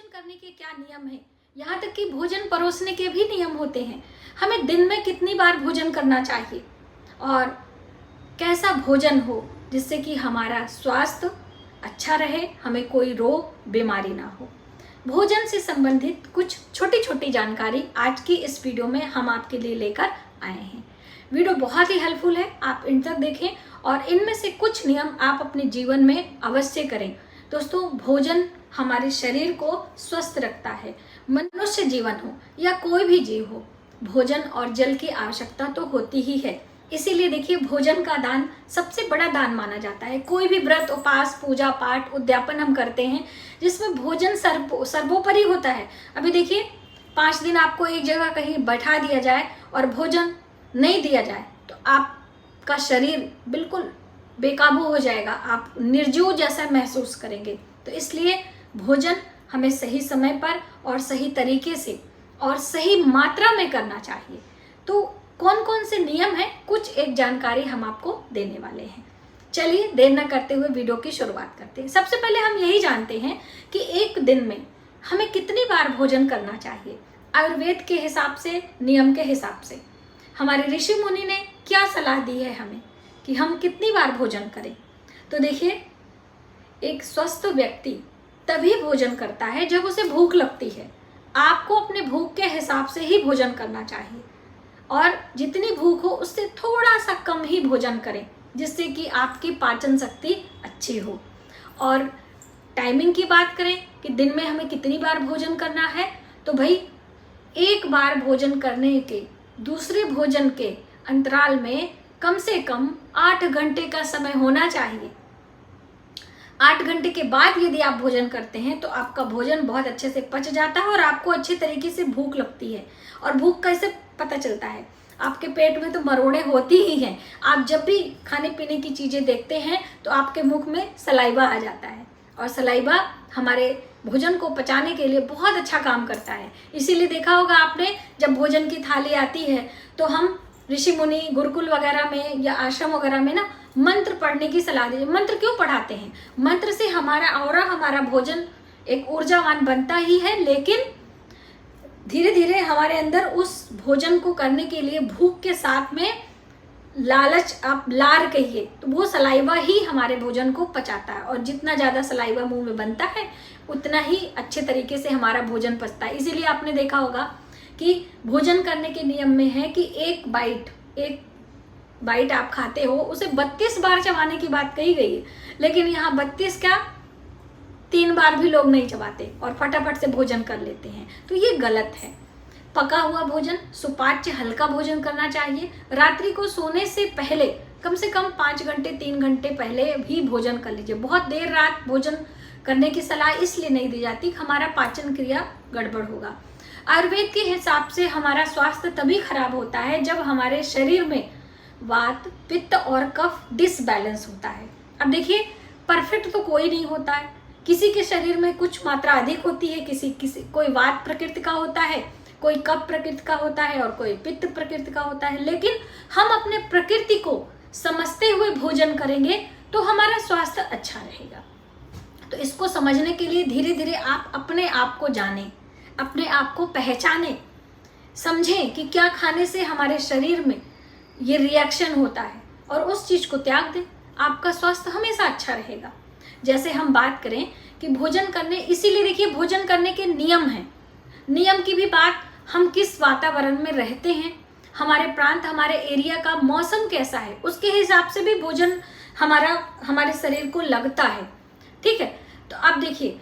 भोजन करने के क्या नियम है, यहाँ तक कि भोजन परोसने के भी नियम होते हैं। हमें दिन में कितनी बार भोजन करना चाहिए और कैसा भोजन हो जिससे कि हमारा स्वास्थ्य अच्छा रहे, हमें कोई रोग बीमारी ना हो। भोजन से संबंधित कुछ छोटी छोटी जानकारी आज की इस वीडियो में हम आपके लिए लेकर आए हैं। वीडियो बहुत ही हेल्पफुल है, आप इन तक देखें और इनमें से कुछ नियम आप अपने जीवन में अवश्य करें। दोस्तों, भोजन हमारे शरीर को स्वस्थ रखता है। मनुष्य जीवन हो या कोई भी जीव हो, भोजन और जल की आवश्यकता तो होती ही है। इसीलिए देखिए, भोजन का दान सबसे बड़ा दान माना जाता है। कोई भी व्रत, उपास, पूजा पाठ, उद्यापन हम करते हैं जिसमें भोजन सर्वोपरि होता है। अभी देखिए, 5 दिन आपको एक जगह कहीं बैठा दिया जाए और भोजन नहीं दिया जाए तो आपका शरीर बिल्कुल बेकाबू हो जाएगा, आप निर्जीव जैसा महसूस करेंगे। तो इसलिए भोजन हमें सही समय पर और सही तरीके से और सही मात्रा में करना चाहिए। तो कौन कौन से नियम हैं, कुछ एक जानकारी हम आपको देने वाले हैं। चलिए देर न करते हुए वीडियो की शुरुआत करते हैं। सबसे पहले हम यही जानते हैं कि एक दिन में हमें कितनी बार भोजन करना चाहिए। आयुर्वेद के हिसाब से, नियम के हिसाब से हमारे ऋषि मुनि ने क्या सलाह दी है हमें कि हम कितनी बार भोजन करें। तो देखिए, एक स्वस्थ व्यक्ति तभी भोजन करता है जब उसे भूख लगती है। आपको अपने भूख के हिसाब से ही भोजन करना चाहिए और जितनी भूख हो उससे थोड़ा सा कम ही भोजन करें, जिससे कि आपकी पाचन शक्ति अच्छी हो। और टाइमिंग की बात करें कि दिन में हमें कितनी बार भोजन करना है, तो भाई एक बार भोजन करने के दूसरे भोजन के अंतराल में कम से कम 8 घंटे का समय होना चाहिए। 8 घंटे के बाद यदि आप भोजन करते हैं तो आपका भोजन बहुत अच्छे से पच जाता है और आपको अच्छे तरीके से भूख लगती है। और भूख कैसे पता चलता है? आपके पेट में तो मरोड़े होती ही हैं। आप जब भी खाने पीने की चीज़ें देखते हैं तो आपके मुख में सलाइवा आ जाता है और सलाइवा हमारे भोजन को पचाने के लिए बहुत अच्छा काम करता है। इसीलिए देखा होगा आपने, जब भोजन की थाली आती है तो हम ऋषि मुनि गुरुकुल वगैरह में या आश्रम वगैरह में ना मंत्र पढ़ने की सलाह दी। मंत्र क्यों पढ़ाते हैं? मंत्र से हमारा ऑरा, हमारा भोजन एक ऊर्जावान बनता ही है, लेकिन धीरे धीरे हमारे अंदर उस भोजन को करने के लिए भूख के साथ में लालच, आप लार कहिए, तो वो सलाइवा ही हमारे भोजन को पचाता है। और जितना ज़्यादा सलाइवा मुंह में बनता है उतना ही अच्छे तरीके से हमारा भोजन पचता है। इसीलिए आपने देखा होगा कि भोजन करने के नियम में है कि एक बाइट आप खाते हो उसे 32 बार चबाने की बात कही गई है, लेकिन यहाँ 32 क्या, 3 बार भी लोग नहीं चबाते और फटाफट से भोजन कर लेते हैं। तो ये गलत है। पका हुआ भोजन, सुपाच्य हल्का भोजन करना चाहिए। रात्रि को सोने से पहले कम से कम 5 घंटे 3 घंटे पहले भी भोजन कर लीजिए। बहुत देर रात भोजन करने की सलाह इसलिए नहीं दी जाती कि हमारा पाचन क्रिया गड़बड़ होगा। आयुर्वेद के हिसाब से हमारा स्वास्थ्य तभी खराब होता है जब हमारे शरीर में वात, पित्त और कफ डिसबैलेंस होता है। अब देखिए, परफेक्ट तो कोई नहीं होता है। किसी के शरीर में कुछ मात्रा अधिक होती है, कोई वात प्रकृति का होता है, कोई कफ प्रकृति का होता है और कोई पित्त प्रकृति का होता है। लेकिन हम अपने प्रकृति को समझते हुए भोजन करेंगे तो हमारा स्वास्थ्य अच्छा रहेगा। तो इसको समझने के लिए धीरे धीरे आप अपने आप को जानें, अपने आप को पहचानें, समझें कि क्या खाने से हमारे शरीर में ये रिएक्शन होता है और उस चीज़ को त्याग दें। आपका स्वास्थ्य हमेशा अच्छा रहेगा। जैसे हम बात करें कि भोजन करने, इसीलिए देखिए भोजन करने के नियम हैं। नियम की भी बात, हम किस वातावरण में रहते हैं, हमारे प्रांत, हमारे एरिया का मौसम कैसा है, उसके हिसाब से भी भोजन हमारे शरीर को लगता है। ठीक है, तो अब देखिए,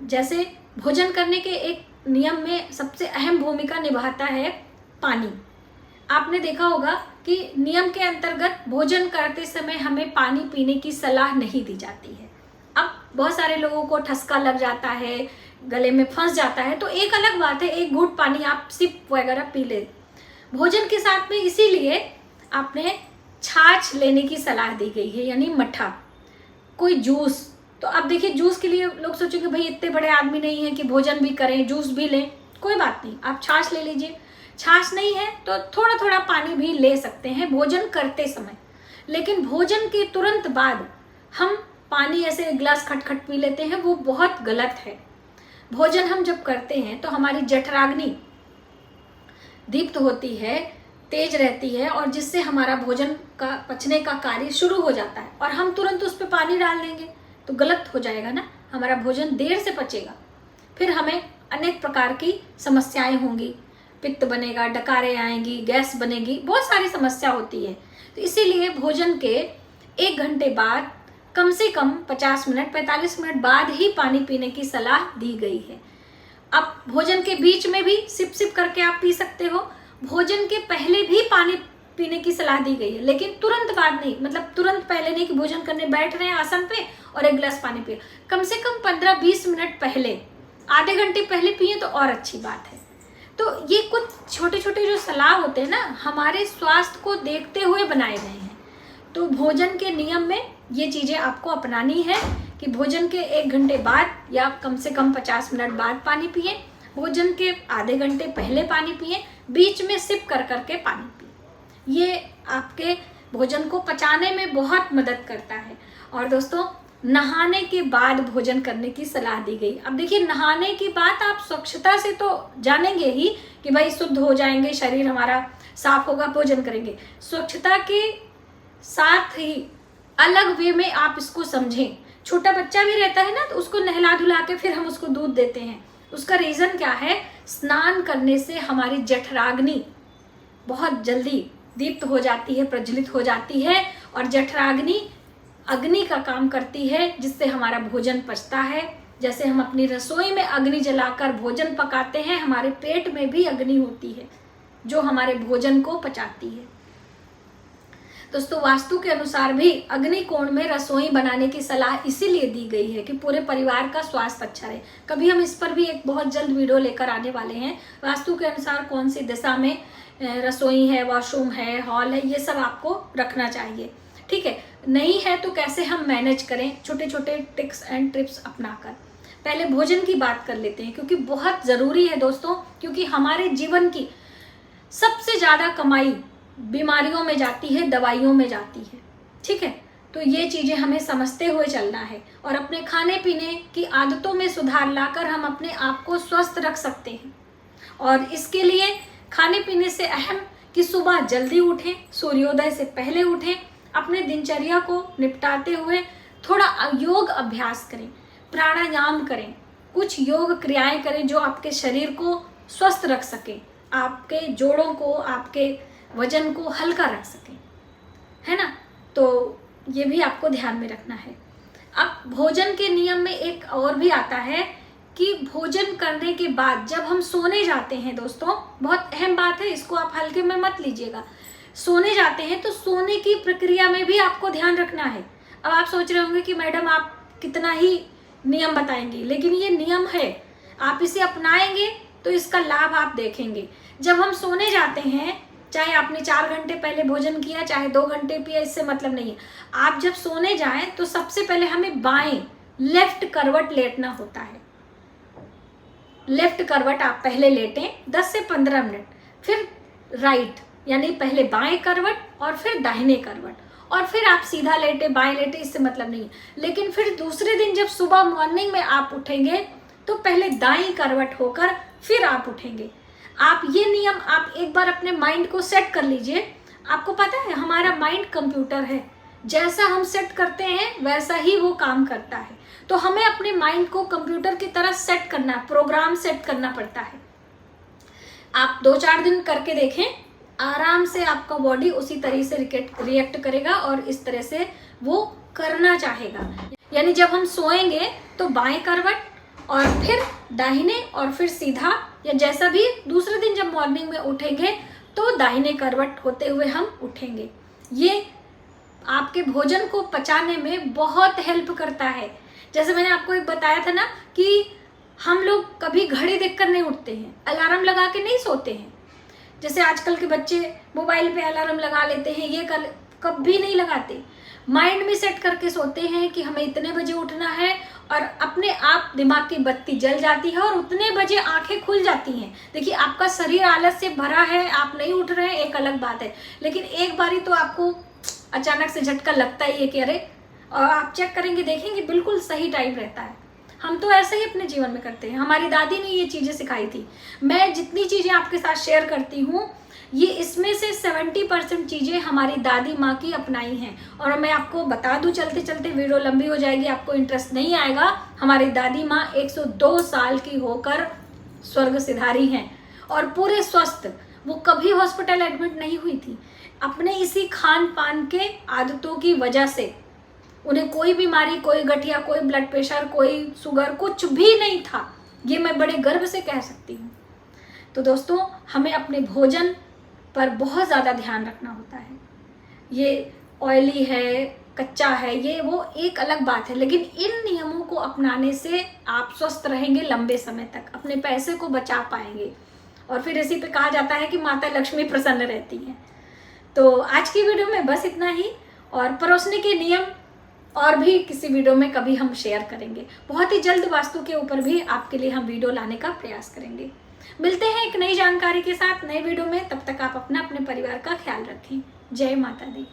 जैसे भोजन करने के एक नियम में सबसे अहम भूमिका निभाता है पानी। आपने देखा होगा कि नियम के अंतर्गत भोजन करते समय हमें पानी पीने की सलाह नहीं दी जाती है। अब बहुत सारे लोगों को ठसका लग जाता है, गले में फंस जाता है, तो एक अलग बात है, एक घूंट पानी आप सिप वगैरह पी ले भोजन के साथ में। इसीलिए आपने छाछ लेने की सलाह दी गई है, यानी मट्ठा, कोई जूस। तो अब देखिए, जूस के लिए लोग सोचेंगे भाई इतने बड़े आदमी नहीं है कि भोजन भी करें, जूस भी लें। कोई बात नहीं, आप छाछ ले लीजिए। छाछ नहीं है तो थोड़ा थोड़ा पानी भी ले सकते हैं भोजन करते समय। लेकिन भोजन के तुरंत बाद हम पानी ऐसे गिलास खटखट पी लेते हैं, वो बहुत गलत है। भोजन हम जब करते हैं तो हमारी जठराग्नि दीप्त होती है, तेज रहती है, और जिससे हमारा भोजन का पचने का कार्य शुरू हो जाता है। और हम तुरंत उस पर पानी डाल देंगे तो गलत हो जाएगा ना, हमारा भोजन देर से पचेगा, फिर हमें अनेक प्रकार की समस्याएं होंगी, पित्त बनेगा, डकारें आएंगी, गैस बनेगी, बहुत सारी समस्या होती है। तो इसीलिए भोजन के 1 घंटे बाद कम से कम 50 मिनट 45 मिनट बाद ही पानी पीने की सलाह दी गई है। अब भोजन के बीच में भी सिप सिप करके आप पी सकते हो, भोजन के पहले भी पानी पीने की सलाह दी गई है, लेकिन तुरंत बाद नहीं, मतलब तुरंत पहले नहीं कि भोजन करने बैठ रहे हैं आसन पे और 1 गिलास पानी पिए, कम से कम 15-20 मिनट पहले, आधे घंटे पहले पिए तो और अच्छी बात है। तो ये कुछ छोटे छोटे जो सलाह होते हैं ना, हमारे स्वास्थ्य को देखते हुए बनाए गए हैं। तो भोजन के नियम में ये चीज़ें आपको अपनानी है कि भोजन के 1 घंटे बाद या कम से कम 50 मिनट बाद पानी पिए, भोजन के आधे घंटे पहले पानी पिए, बीच में सिप कर करके पानी पिए। ये आपके भोजन को पचाने में बहुत मदद करता है। और दोस्तों, नहाने के बाद भोजन करने की सलाह दी गई। अब देखिए, नहाने की बात आप स्वच्छता से तो जानेंगे ही कि भाई शुद्ध हो जाएंगे, शरीर हमारा साफ होगा, भोजन करेंगे। स्वच्छता के साथ ही अलग वे में आप इसको समझें। छोटा बच्चा भी रहता है ना, तो उसको नहला धुला के फिर हम उसको दूध देते हैं। उसका रीज़न क्या है? स्नान करने से हमारी जठराग्नि बहुत जल्दी दीप्त हो जाती है, प्रज्वलित हो जाती है, और जठराग्नि अग्नि का काम करती है, जिससे हमारा भोजन पचता है। जैसे हम अपनी रसोई में अग्नि जलाकर भोजन पकाते हैं, हमारे पेट में भी अग्नि होती है जो हमारे भोजन को पचाती है। दोस्तों, वास्तु के अनुसार भी अग्नि कोण में रसोई बनाने की सलाह इसीलिए दी गई है कि पूरे परिवार का स्वास्थ्य अच्छा रहे। कभी हम इस पर भी एक बहुत जल्द वीडियो लेकर आने वाले हैं। वास्तु के अनुसार कौन सी दिशा में रसोई है, वॉशरूम है, हॉल है, ये सब आपको रखना चाहिए। ठीक है, नहीं है तो कैसे हम मैनेज करें, छोटे छोटे टिक्स एंड ट्रिप्स अपनाकर। पहले भोजन की बात कर लेते हैं, क्योंकि बहुत ज़रूरी है दोस्तों, क्योंकि हमारे जीवन की सबसे ज़्यादा कमाई बीमारियों में जाती है, दवाइयों में जाती है। ठीक है, तो ये चीज़ें हमें समझते हुए चलना है, और अपने खाने पीने की आदतों में सुधार लाकर हम अपने आप को स्वस्थ रख सकते हैं। और इसके लिए खाने पीने से अहम कि सुबह जल्दी उठें, सूर्योदय से पहले उठें, अपने दिनचर्या को निपटाते हुए थोड़ा योग अभ्यास करें, प्राणायाम करें, कुछ योग क्रियाएं करें जो आपके शरीर को स्वस्थ रख सकें, आपके जोड़ों को, आपके वजन को हल्का रख सकें, है ना। तो ये भी आपको ध्यान में रखना है। अब भोजन के नियम में एक और भी आता है कि भोजन करने के बाद जब हम सोने जाते हैं, दोस्तों बहुत अहम बात है, इसको आप हल्के में मत लीजिएगा। सोने जाते हैं तो सोने की प्रक्रिया में भी आपको ध्यान रखना है। अब आप सोच रहे होंगे कि मैडम आप कितना ही नियम बताएंगी, लेकिन ये नियम है, आप इसे अपनाएंगे तो इसका लाभ आप देखेंगे। जब हम सोने जाते हैं, चाहे आपने 4 घंटे पहले भोजन किया, चाहे 2 घंटे पिया, इससे मतलब नहीं है। आप जब सोने जाएं तो सबसे पहले हमें बाएं लेफ्ट करवट लेटना होता है। लेफ्ट करवट आप पहले लेटें 10 से 15 मिनट, फिर राइट यानी पहले बाएं करवट और फिर दाहिने करवट, और फिर आप सीधा लेटे, बाएं लेटे, इससे मतलब नहीं है। लेकिन फिर दूसरे दिन जब सुबह मॉर्निंग में आप उठेंगे तो पहले दाईं करवट होकर फिर आप उठेंगे। आप ये नियम आप एक बार अपने माइंड को सेट कर लीजिए। आपको पता है हमारा माइंड कंप्यूटर है, जैसा हम सेट करते हैं वैसा ही वो काम करता है। तो हमें अपने माइंड को कंप्यूटर की तरह सेट करना, प्रोग्राम सेट करना पड़ता है। आप 2-4 दिन करके देखें, आराम से आपका बॉडी उसी तरह से रिएक्ट करेगा और इस तरह से वो करना चाहेगा। यानी जब हम सोएंगे तो बाएं करवट और फिर दाहिने और फिर सीधा, या जैसा भी दूसरे दिन जब मॉर्निंग में उठेंगे तो दाहिने करवट होते हुए हम उठेंगे। ये आपके भोजन को पचाने में बहुत हेल्प करता है। जैसे मैंने आपको एक बताया था ना कि हम लोग कभी घड़ी देखकर नहीं उठते हैं, अलार्म लगा के नहीं सोते हैं। जैसे आजकल के बच्चे मोबाइल पे अलार्म लगा लेते हैं, ये कभी नहीं लगाते। माइंड में सेट करके सोते हैं कि हमें इतने बजे उठना है, और अपने आप दिमाग की बत्ती जल जाती है और उतने बजे आंखें खुल जाती हैं। देखिए, आपका शरीर आलस से भरा है, आप नहीं उठ रहे हैं, एक अलग बात है, लेकिन एक बारी तो आपको अचानक से झटका लगता ही है कि अरे, और आप चेक करेंगे, देखेंगे बिल्कुल सही टाइम रहता है। हम तो ऐसे ही अपने जीवन में करते हैं। हमारी दादी ने ये चीज़ें सिखाई थी। मैं जितनी चीज़ें आपके साथ शेयर करती हूँ, ये इसमें से 70% चीज़ें हमारी दादी माँ की अपनाई हैं। और मैं आपको बता दूँ, चलते चलते वीडियो लंबी हो जाएगी, आपको इंटरेस्ट नहीं आएगा। हमारी दादी माँ 102 साल की होकर स्वर्ग सिधारी हैं और पूरे स्वस्थ। वो कभी हॉस्पिटल एडमिट नहीं हुई थी। अपने इसी खान पान के आदतों की वजह से उन्हें कोई बीमारी, कोई गठिया, कोई ब्लड प्रेशर, कोई शुगर, कुछ भी नहीं था। ये मैं बड़े गर्व से कह सकती हूँ। तो दोस्तों, हमें अपने भोजन पर बहुत ज़्यादा ध्यान रखना होता है। ये ऑयली है, कच्चा है, ये वो एक अलग बात है, लेकिन इन नियमों को अपनाने से आप स्वस्थ रहेंगे लंबे समय तक, अपने पैसे को बचा पाएंगे। और फिर इसी पे कहा जाता है कि माता लक्ष्मी प्रसन्न रहती हैं। तो आज की वीडियो में बस इतना ही, और परोसने के नियम और भी किसी वीडियो में कभी हम शेयर करेंगे। बहुत ही जल्द वास्तु के ऊपर भी आपके लिए हम वीडियो लाने का प्रयास करेंगे। मिलते हैं एक नई जानकारी के साथ नए वीडियो में। तब तक आप अपने परिवार का ख्याल रखें। जय माता दी।